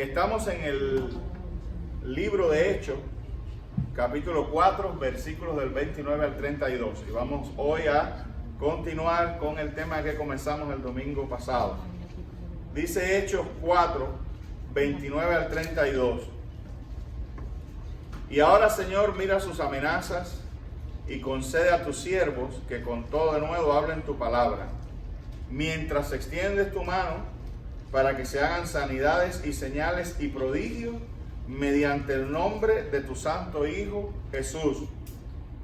Estamos en el libro de Hechos, capítulo 4, versículos del 29 al 32. Y vamos hoy a continuar con el tema que comenzamos el domingo pasado. Dice Hechos 4, 29 al 32. Y ahora, Señor, mira sus amenazas y concede a tus siervos que con todo de nuevo hablen tu palabra, mientras extiendes tu mano para que se hagan sanidades y señales y prodigios mediante el nombre de tu santo Hijo Jesús.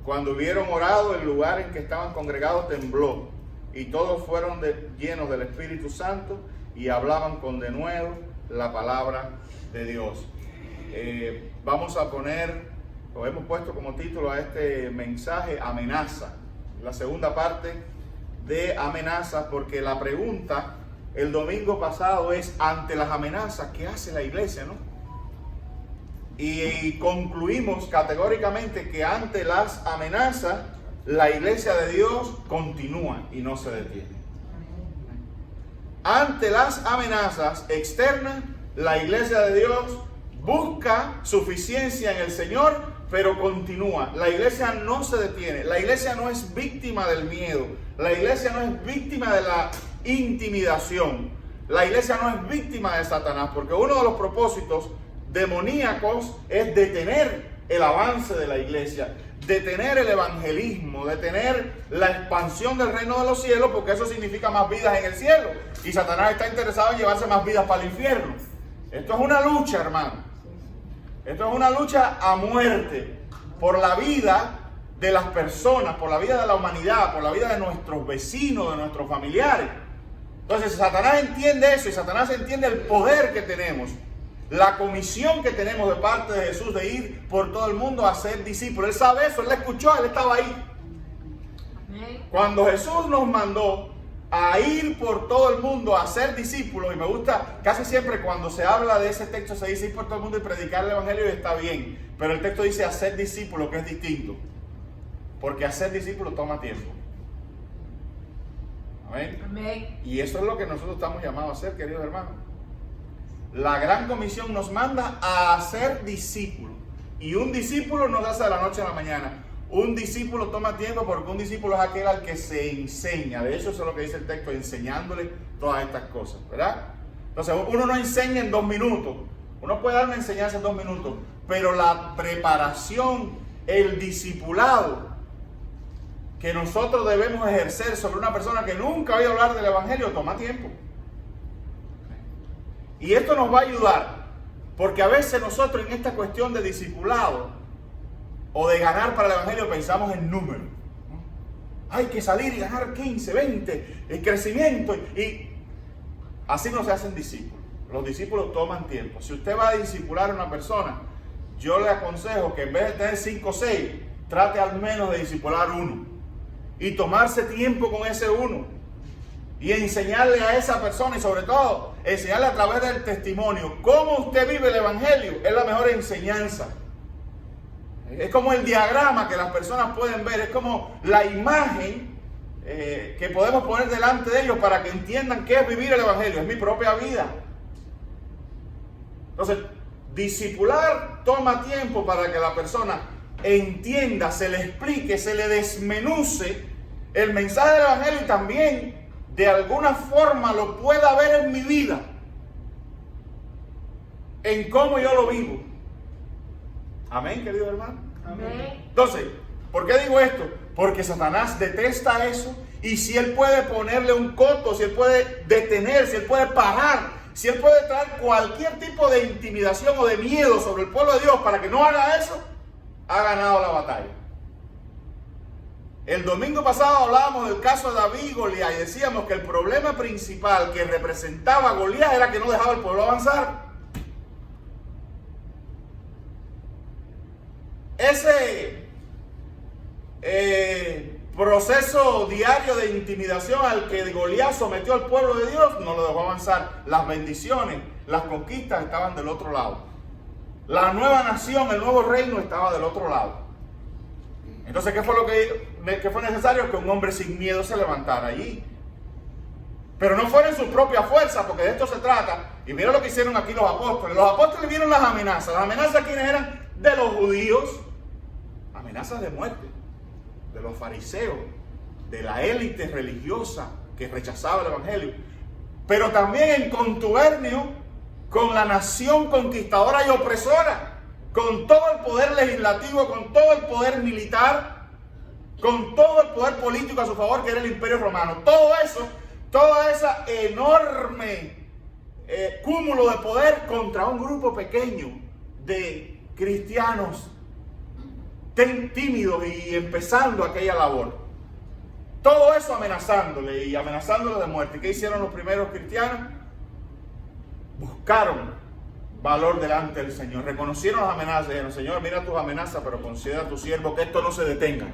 Cuando hubieron orado, el lugar en que estaban congregados tembló, y todos fueron llenos del Espíritu Santo y hablaban con denuedo la palabra de Dios. Vamos a poner, o hemos puesto como título a este mensaje, amenaza. La segunda parte de amenazas, porque la pregunta el domingo pasado es, ante las amenazas, ¿qué hace la iglesia, no? Y concluimos categóricamente que ante las amenazas, la iglesia de Dios continúa y no se detiene. Ante las amenazas externas, la iglesia de Dios busca suficiencia en el Señor, pero continúa. La iglesia no se detiene. La iglesia no es víctima del miedo. La iglesia no es víctima de la intimidación. La iglesia no es víctima de Satanás, porque uno de los propósitos demoníacos es detener el avance de la iglesia, detener el evangelismo, detener la expansión del reino de los cielos, porque eso significa más vidas en el cielo. Y Satanás está interesado en llevarse más vidas para el infierno. Esto es una lucha, hermano. Esto es una lucha a muerte por la vida de las personas, por la vida de la humanidad, por la vida de nuestros vecinos, de nuestros familiares. Entonces Satanás entiende eso, y Satanás entiende el poder que tenemos, la comisión que tenemos de parte de Jesús de ir por todo el mundo a ser discípulos. Él sabe eso, él la escuchó, él estaba ahí. Cuando Jesús nos mandó a ir por todo el mundo a ser discípulos, y me gusta, casi siempre cuando se habla de ese texto se dice ir por todo el mundo y predicar el evangelio, y está bien, pero el texto dice hacer discípulos, que es distinto, porque hacer discípulos toma tiempo. Amén. Amén. Y eso es lo que nosotros estamos llamados a hacer, queridos hermanos. La gran comisión nos manda a hacer discípulos, y un discípulo no se hace de la noche a la mañana. Un discípulo toma tiempo, porque un discípulo es aquel al que se enseña. De hecho, eso es lo que dice el texto, enseñándole todas estas cosas, ¿verdad? Entonces, uno no enseña en 2 minutos. Uno puede dar una enseñanza en 2 minutos, pero la preparación, el discipulado que nosotros debemos ejercer sobre una persona que nunca ha oído hablar del evangelio toma tiempo. Y esto nos va a ayudar, porque a veces nosotros en esta cuestión de discipulado o de ganar para el evangelio pensamos en números. Hay que salir y ganar 15, 20, el crecimiento. Y así no se hacen discípulos. Los discípulos toman tiempo. Si usted va a discipular a una persona, yo le aconsejo que en vez de tener 5 o 6, trate al menos de discipular uno. Y tomarse tiempo con ese uno. Y enseñarle a esa persona, y sobre todo, enseñarle a través del testimonio cómo usted vive el evangelio. Es la mejor enseñanza. Es como el diagrama que las personas pueden ver, es como la imagen que podemos poner delante de ellos para que entiendan qué es vivir el evangelio, es mi propia vida. Entonces, discipular toma tiempo para que la persona entienda, se le explique, se le desmenuce el mensaje del evangelio, y también de alguna forma lo pueda ver en mi vida, en cómo yo lo vivo. Amén, querido hermano. Amén. Entonces, ¿por qué digo esto? Porque Satanás detesta eso, y si él puede ponerle un coto, si él puede detener, si él puede parar, si él puede traer cualquier tipo de intimidación o de miedo sobre el pueblo de Dios para que no haga eso, ha ganado la batalla. El domingo pasado hablábamos del caso de David y Goliat, y decíamos que el problema principal que representaba a Goliat era que no dejaba al pueblo avanzar. Ese proceso diario de intimidación al que Goliat sometió al pueblo de Dios no lo dejó avanzar. Las bendiciones, las conquistas estaban del otro lado. La nueva nación, el nuevo reino estaba del otro lado. Entonces, ¿qué fue lo que fue necesario? Que un hombre sin miedo se levantara allí. Pero no fuera en su propia fuerza, porque de esto se trata, Y mira lo que hicieron aquí los apóstoles. Los apóstoles vieron las amenazas. Las amenazas, ¿quiénes eran? De los judíos. Amenazas de muerte. De los fariseos. De la élite religiosa que rechazaba el evangelio. Pero también en contubernio con la nación conquistadora y opresora. Con todo el poder legislativo, con todo el poder militar, con todo el poder político a su favor, que era el Imperio Romano. Todo eso, toda esa enorme cúmulo de poder contra un grupo pequeño de cristianos tímidos y empezando aquella labor. Todo eso amenazándole y amenazándole de muerte. ¿Qué hicieron los primeros cristianos? Buscaron valor delante del Señor. Reconocieron las amenazas. Dijeron: Señor, mira tus amenazas, pero considera a tu siervo que esto no se detenga.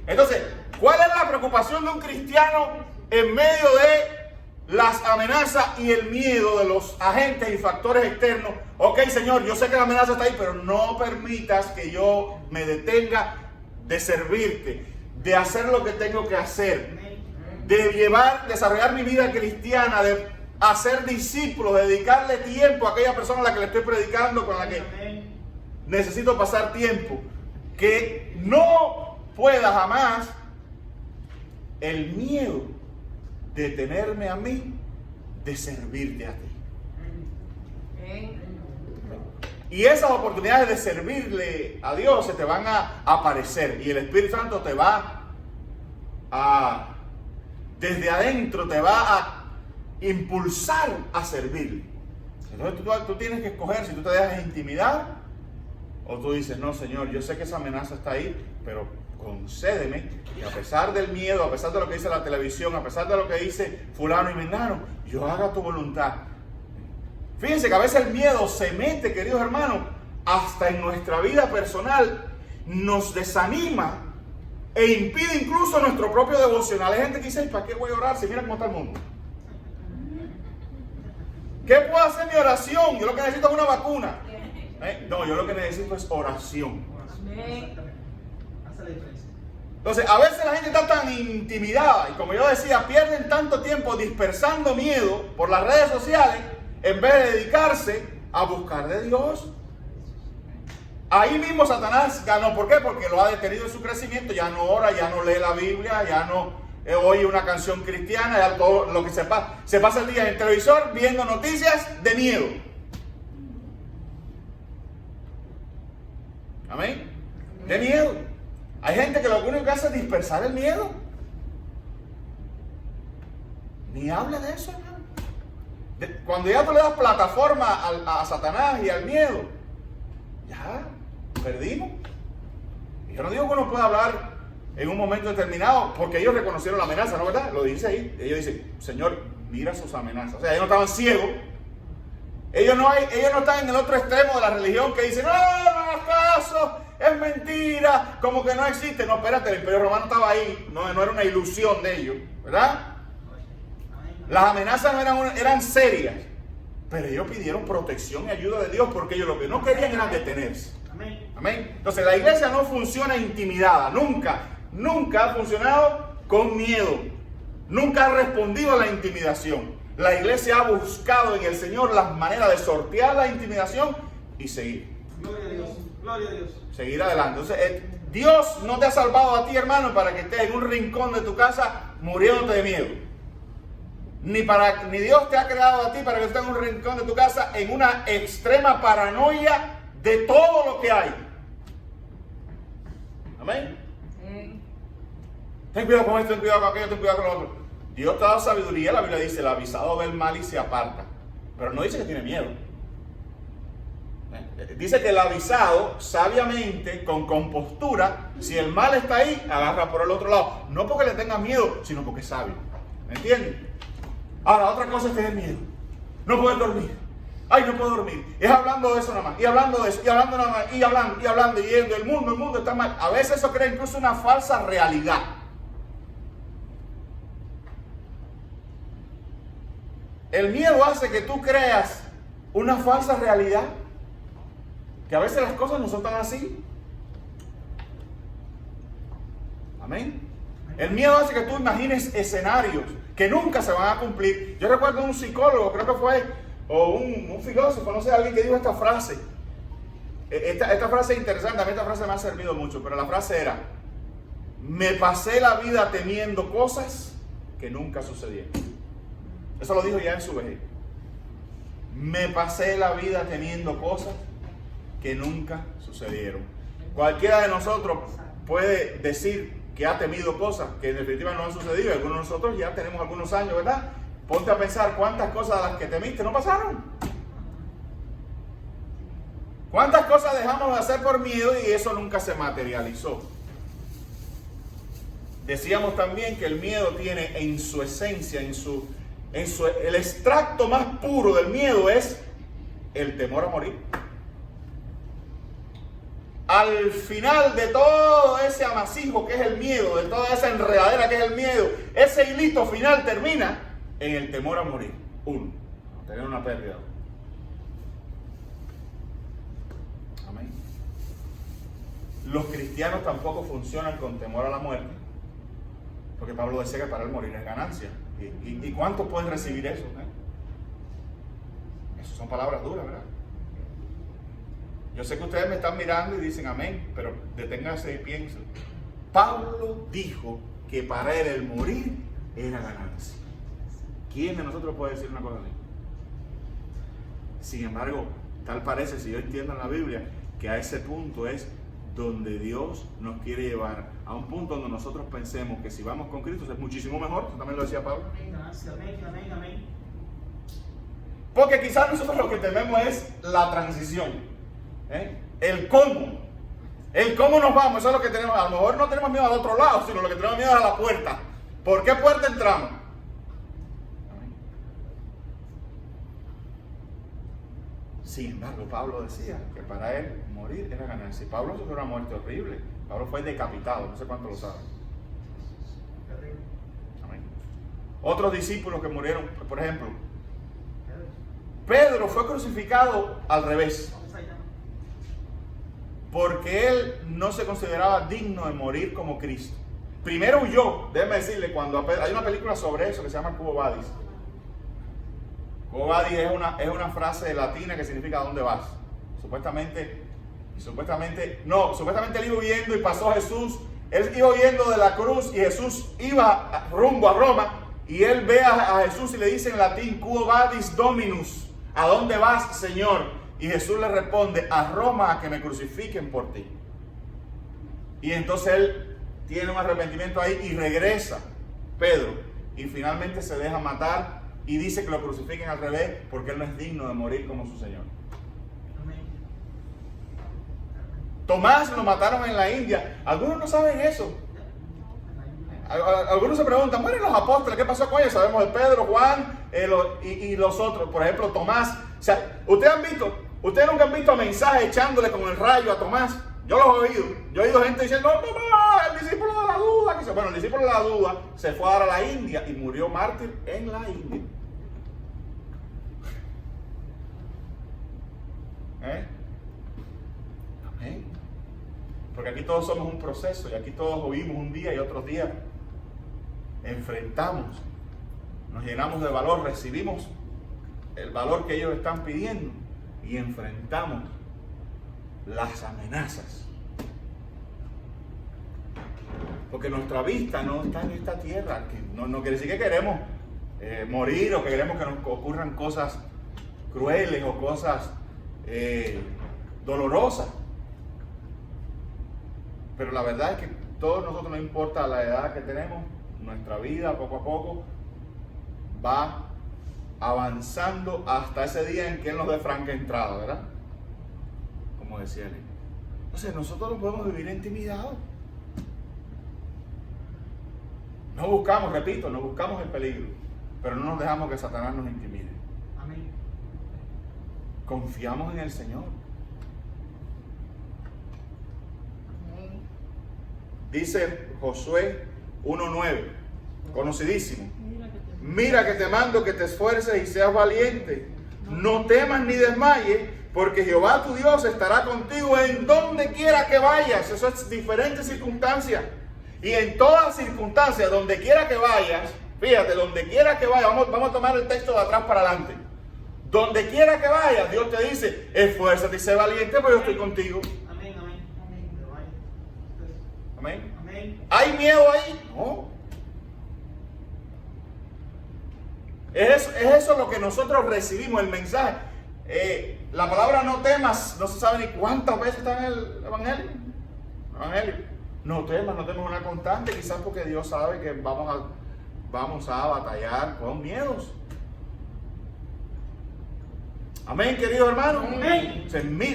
Entonces, ¿cuál es la preocupación de un cristiano en medio de las amenazas y el miedo de los agentes y factores externos? Ok, Señor, yo sé que la amenaza está ahí, pero no permitas que yo me detenga de servirte, de hacer lo que tengo que hacer, de desarrollar mi vida cristiana, de hacer discípulos, de dedicarle tiempo a aquella persona a la que le estoy predicando, con la que necesito pasar tiempo. Que no pueda jamás el miedo detenerme a mí de servirte a ti. Y esas oportunidades de servirle a Dios se te van a aparecer, y el Espíritu Santo te va a, desde adentro, te va a impulsar a servirle. Entonces tú tienes que escoger si tú te dejas intimidar o tú dices: no, Señor, yo sé que esa amenaza está ahí, pero concédeme que a pesar del miedo, a pesar de lo que dice la televisión, a pesar de lo que dice fulano y mengano, yo haga tu voluntad. Fíjense que a veces el miedo se mete, queridos hermanos, hasta en nuestra vida personal, nos desanima e impide incluso nuestro propio devocional. Hay gente que dice: ¿para qué voy a orar si mira cómo está el mundo? ¿Qué puedo hacer mi oración? Yo lo que necesito es una vacuna. No, yo lo que necesito es oración. Entonces, a veces la gente está tan intimidada y, como yo decía, pierden tanto tiempo dispersando miedo por las redes sociales en vez de dedicarse a buscar de Dios. Ahí mismo Satanás ganó. ¿Por qué? Porque lo ha detenido en su crecimiento. Ya no ora, ya no lee la Biblia, ya no oye una canción cristiana, ya todo lo que se pasa el día en el televisor viendo noticias de miedo. Amén. De miedo. Hay gente que lo único que hace es dispersar el miedo. Ni habla de eso, hermano. Cuando ya tú le das plataforma a Satanás y al miedo, ya perdimos. Y yo no digo que uno pueda hablar en un momento determinado, porque ellos reconocieron la amenaza, ¿no verdad? Lo dice ahí. Ellos dicen: Señor, mira sus amenazas. O sea, ellos no estaban ciegos. Ellos no están en el otro extremo de la religión que dicen: no hagas caso, es mentira, como que no existe. No, espérate, el Imperio Romano estaba ahí, no era una ilusión de ellos, ¿verdad? Las amenazas eran serias, pero ellos pidieron protección y ayuda de Dios, porque ellos lo que no querían era detenerse. Amén. Entonces la iglesia no funciona intimidada, nunca ha funcionado con miedo, nunca ha respondido a la intimidación. La iglesia ha buscado en el Señor las maneras de sortear la intimidación y seguir. Gloria a Dios, gloria a Dios. Seguir adelante. Entonces, Dios no te ha salvado a ti, hermano, para que estés en un rincón de tu casa muriéndote de miedo. Ni Dios te ha creado a ti para que estés en un rincón de tu casa en una extrema paranoia de todo lo que hay. Amén. Ten cuidado con esto, ten cuidado con aquello, ten cuidado con lo otro. Dios te da sabiduría. La Biblia dice: el avisado ve el mal y se aparta. Pero no dice que tiene miedo. Dice que el avisado, sabiamente, con compostura, si el mal está ahí, agarra por el otro lado. No porque le tenga miedo, sino porque es sabio. ¿Me entiendes? Ahora, otra cosa es tener miedo. No poder dormir. Ay, no puedo dormir. Es hablando de eso nada más. Y hablando de eso. Y hablando nada más. Y hablando. Y yendo. El mundo está mal. A veces eso crea incluso una falsa realidad. El miedo hace que tú creas una falsa realidad. Que a veces las cosas no son tan así. Amén. El miedo hace que tú imagines escenarios que nunca se van a cumplir. Yo recuerdo un psicólogo, creo que fue, o un filósofo, no sé, alguien que dijo esta frase. Esta frase es interesante, a mí esta frase me ha servido mucho, pero la frase era: me pasé la vida temiendo cosas que nunca sucedieron. Eso lo dijo ya en su vejez. Me pasé la vida temiendo cosas que nunca sucedieron. Cualquiera de nosotros puede decir que ha temido cosas que en definitiva no han sucedido. Algunos de nosotros ya tenemos algunos años, ¿verdad? Ponte a pensar cuántas cosas de las que temiste no pasaron. ¿Cuántas cosas dejamos de hacer por miedo y eso nunca se materializó? Decíamos también que el miedo tiene en su esencia, el extracto más puro del miedo es el temor a morir. Al final de todo ese amasijo que es el miedo, de toda esa enredadera que es el miedo, ese hilito final termina en el temor a morir. Uno, a tener una pérdida. Amén. Los cristianos tampoco funcionan con temor a la muerte, porque Pablo decía que para él morir es ganancia. ¿Y cuántos pueden recibir eso? Esas son palabras duras, ¿verdad? Yo sé que ustedes me están mirando y dicen amén, pero deténganse y piensen. Pablo dijo que para él el morir era ganancia. ¿Quién de nosotros puede decir una cosa así? Sin embargo, tal parece, si yo entiendo en la Biblia, que a ese punto es donde Dios nos quiere llevar, a un punto donde nosotros pensemos que si vamos con Cristo es muchísimo mejor. Eso también lo decía Pablo. Amén. Porque quizás nosotros lo que tememos es la transición. El cómo nos vamos, eso es lo que tenemos. A lo mejor no tenemos miedo al otro lado, sino lo que tenemos miedo es a la puerta. ¿Por qué puerta entramos? Sin embargo, Pablo decía que para él morir era ganancia. Pablo sufrió una muerte horrible. Pablo fue decapitado, no sé cuánto lo saben. Amén. Otros discípulos que murieron, por ejemplo, Pedro fue crucificado al revés. Porque él no se consideraba digno de morir como Cristo. Primero huyó, déjeme decirle, hay una película sobre eso que se llama Quo Vadis. Quo Vadis es una frase latina que significa ¿a dónde vas? Supuestamente él iba huyendo y pasó a Jesús. Él iba huyendo de la cruz y Jesús iba rumbo a Roma. Y él ve a Jesús y le dice en latín: Quo Vadis Dominus, ¿a dónde vas, Señor? Y Jesús le responde: a Roma, a que me crucifiquen por ti. Y entonces él tiene un arrepentimiento ahí y regresa, Pedro, y finalmente se deja matar y dice que lo crucifiquen al revés porque él no es digno de morir como su Señor. Tomás lo mataron en la India. Algunos no saben eso. Algunos se preguntan: bueno, los apóstoles, ¿qué pasó con ellos? Sabemos de Pedro, Juan y los otros. Por ejemplo, Tomás. O sea, ustedes nunca han visto mensajes echándole con el rayo a Tomás. Yo los he oído. Yo he oído gente diciendo: no, el discípulo de la duda. Bueno, el discípulo de la duda se fue a dar a la India y murió mártir en la India. Amén. Porque aquí todos somos un proceso y aquí todos oímos un día y otros días enfrentamos, nos llenamos de valor, recibimos el valor que ellos están pidiendo y enfrentamos las amenazas. Porque nuestra vista no está en esta tierra, que no quiere decir que queremos morir o que queremos que nos ocurran cosas crueles o cosas dolorosas. Pero la verdad es que todos nosotros, no importa la edad que tenemos, nuestra vida poco a poco va avanzando hasta ese día en que Él nos dé franca entrada, ¿verdad? Como decía él. Entonces nosotros no podemos vivir intimidados. No buscamos el peligro, pero no nos dejamos que Satanás nos intimide. Amén. Confiamos en el Señor. Dice Josué 1:9, conocidísimo: mira que te mando que te esfuerces y seas valiente, no temas ni desmayes, porque Jehová tu Dios estará contigo en donde quiera que vayas. Eso es diferentes circunstancias. Y en todas circunstancias, donde quiera que vayas, Fíjate, donde quiera que vaya, vamos a tomar el texto de atrás para adelante. Donde quiera que vaya, Dios te dice, esfuérzate y sé valiente, porque yo estoy contigo. Amén, amén. Amén. Amén. ¿Hay miedo ahí? No. Es eso lo que nosotros recibimos, el mensaje. La palabra no temas, no se sabe ni cuántas veces está en el Evangelio. No temas una constante, quizás porque Dios sabe que vamos a batallar con miedos. Amén, querido hermano. Amén.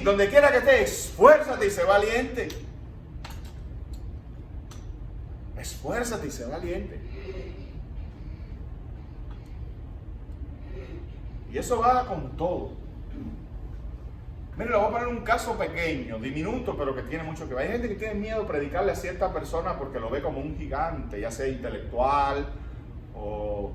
Donde quiera que estés, esfuérzate y sé valiente. Esfuérzate y sé valiente. Y eso va con todo. Mire, le voy a poner un caso pequeño, diminuto, pero que tiene mucho que ver. Hay gente que tiene miedo de predicarle a cierta persona porque lo ve como un gigante, ya sea intelectual o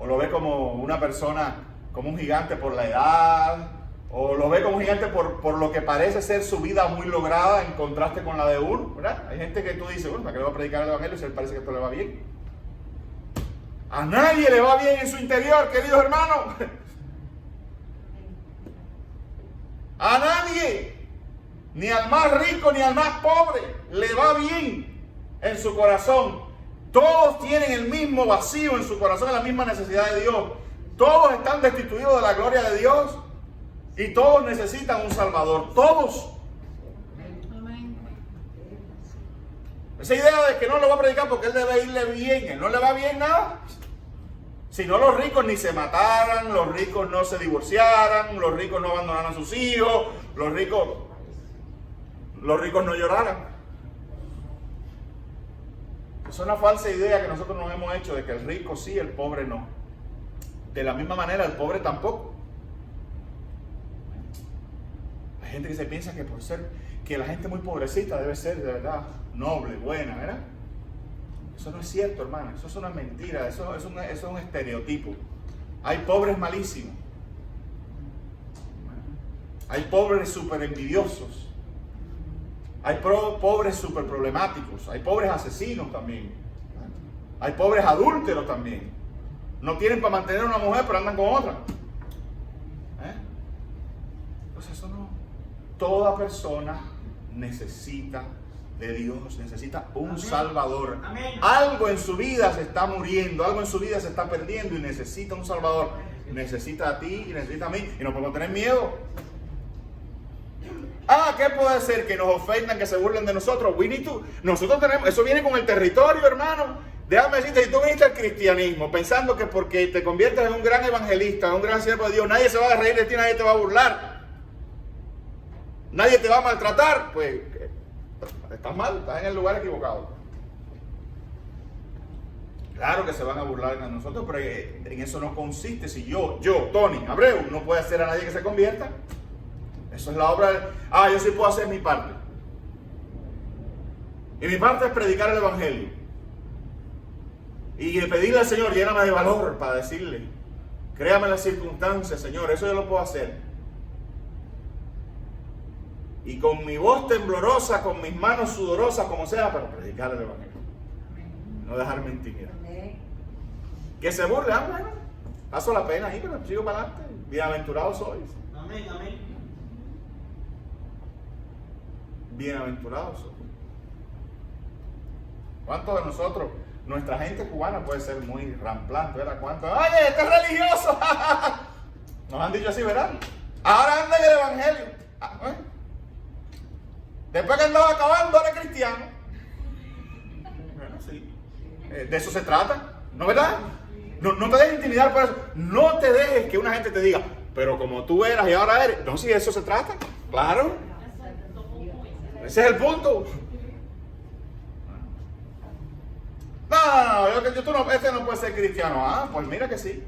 lo ve como una persona, como un gigante por la edad, o lo ve como un gigante por lo que parece ser su vida muy lograda en contraste con la de uno, ¿verdad? Hay gente que tú dices, bueno, ¿para qué le va a predicar el evangelio si él parece que esto le va bien? A nadie le va bien en su interior, queridos hermanos. A nadie, ni al más rico ni al más pobre, le va bien en su corazón. Todos tienen el mismo vacío en su corazón, la misma necesidad de Dios. Todos están destituidos de la gloria de Dios y todos necesitan un Salvador. Todos. Esa idea de que no lo va a predicar porque él debe irle bien, él no le va bien nada. Si no, los ricos ni se mataran, los ricos no se divorciaran, los ricos no abandonaran a sus hijos, los ricos no lloraran. Es una falsa idea que nosotros nos hemos hecho de que el rico sí, el pobre no. De la misma manera, el pobre tampoco. Hay gente que se piensa que por ser, que la gente muy pobrecita debe ser de verdad noble, buena, ¿verdad? Eso no es cierto, hermano. Eso es una mentira. Eso es un estereotipo. Hay pobres malísimos. Hay pobres súper envidiosos. Hay pobres súper problemáticos. Hay pobres asesinos también. Hay pobres adúlteros también. No tienen para mantener a una mujer, pero andan con otra. Pues eso no. Toda persona necesita de Dios, necesita un Amén. Salvador. Amén. Algo en su vida se está muriendo, algo en su vida se está perdiendo y necesita un Salvador. Necesita a ti y necesita a mí. Y no podemos tener miedo. ¿Qué puede ser? Que nos ofendan, que se burlen de nosotros. Nosotros tenemos, eso viene con el territorio, hermano. Déjame decirte, si tú viniste al cristianismo pensando que porque te conviertes en un gran evangelista, en un gran siervo de Dios, nadie se va a reír de ti, nadie te va a burlar, nadie te va a maltratar, pues estás mal, estás en el lugar equivocado. Claro que se van a burlar de nosotros, pero en eso no consiste. Si yo, Tony Abreu, no puedo hacer a nadie que se convierta, eso es la obra de... yo sí puedo hacer mi parte. Y mi parte es predicar el evangelio. Y pedirle al Señor, lléname de valor para decirle, créame las circunstancias, Señor, eso yo lo puedo hacer. Y con mi voz temblorosa, con mis manos sudorosas, como sea, pero predicar el evangelio. No dejarme intimidar. Que se burle, bueno, paso la pena ahí, pero sigo para adelante. Bienaventurados sois. Amén, amén. Bienaventurados sois. ¿Cuántos de nosotros, nuestra gente cubana puede ser muy ramplante, ¿verdad? ¿Cuántos? ¡Oye, este es religioso! Nos han dicho así, ¿verdad? Ahora anda en el evangelio. Después que andaba acabando, eres cristiano. Bueno, sí. De eso se trata, ¿no verdad? No te dejes intimidar por eso. No te dejes que una gente te diga, pero como tú eras y ahora eres. No, si de eso se trata, claro. Ese es el punto. No, este no puede ser cristiano. Pues mira que sí.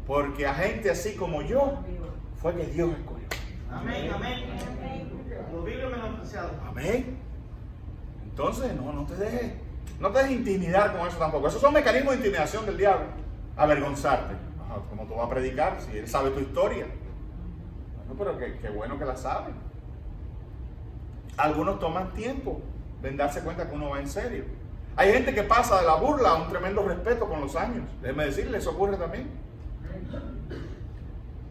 Porque a gente así como yo, fue que Dios escogió. Amén, amén. Los Biblios menospreciados. Amén. Entonces, no te dejes intimidar con eso tampoco. Esos son mecanismos de intimidación del diablo. Avergonzarte. Como tú vas a predicar, si él sabe tu historia. Bueno, pero qué bueno que la sabe. Algunos toman tiempo de darse cuenta que uno va en serio. Hay gente que pasa de la burla a un tremendo respeto con los años. Déjeme decirle, eso ocurre también.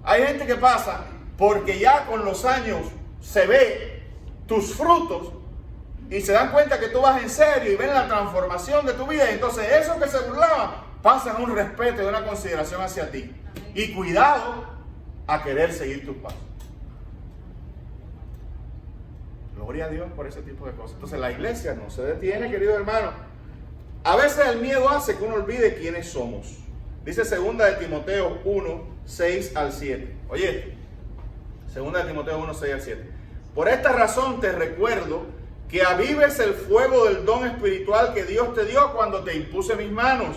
Hay gente que pasa porque ya con los años se ve tus frutos y se dan cuenta que tú vas en serio y ven la transformación de tu vida. Y entonces esos que se burlaban pasan a un respeto y una consideración hacia ti. Y cuidado a querer seguir tus pasos. Gloria a Dios por ese tipo de cosas. Entonces la iglesia no se detiene, querido hermano. A veces el miedo hace que uno olvide quiénes somos. Dice 2 de Timoteo 1, 6 al 7. Oye, 2 de Timoteo 1, 6 al 7. Por esta razón te recuerdo que avives el fuego del don espiritual que Dios te dio cuando te impuse mis manos.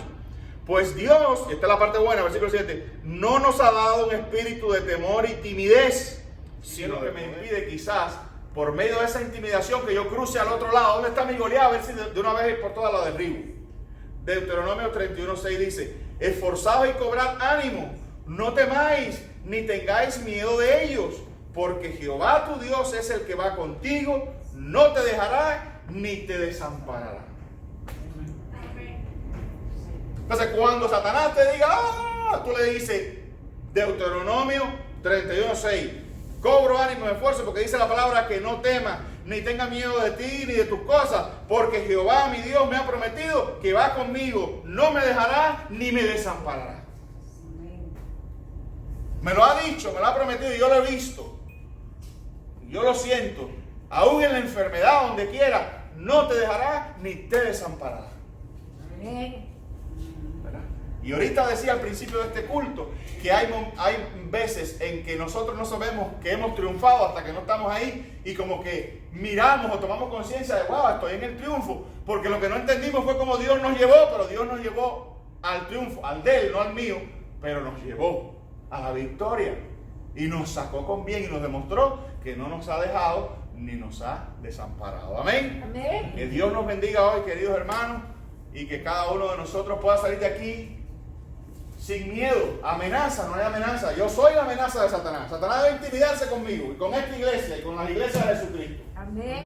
Pues Dios, y esta es la parte buena, versículo 7, no nos ha dado un espíritu de temor y timidez, sino que me impide quizás, por medio de esa intimidación, que yo cruce al otro lado. ¿Dónde está mi Goliat? A ver si de una vez por todas la derribo. Deuteronomio 31, 6 dice, esforzaos y cobrad ánimo, no temáis, ni tengáis miedo de ellos, porque Jehová tu Dios es el que va contigo, no te dejará, ni te desamparará. Entonces cuando Satanás te diga, tú le dices, Deuteronomio 31, 6, cobro ánimo, esfuerzo, porque dice la palabra que no temas, ni tenga miedo de ti, ni de tus cosas, porque Jehová mi Dios me ha prometido que va conmigo, no me dejará, ni me desamparará. Me lo ha dicho, me lo ha prometido y yo lo he visto. Yo lo siento. Aún en la enfermedad, donde quiera, no te dejará, ni te desamparará. ¿Verdad? Y ahorita decía al principio de este culto que hay veces en que nosotros no sabemos que hemos triunfado hasta que no estamos ahí y como que miramos o tomamos conciencia de, wow, estoy en el triunfo, porque lo que no entendimos fue cómo Dios nos llevó, pero Dios nos llevó al triunfo, al de él, no al mío, pero nos llevó a la victoria y nos sacó con bien y nos demostró que no nos ha dejado ni nos ha desamparado. Amén. Amén. Que Dios nos bendiga hoy, queridos hermanos, y que cada uno de nosotros pueda salir de aquí sin miedo. Amenaza, no hay amenaza. Yo soy la amenaza de Satanás. Satanás debe intimidarse conmigo y con esta iglesia y con las iglesias de Jesucristo. Amén.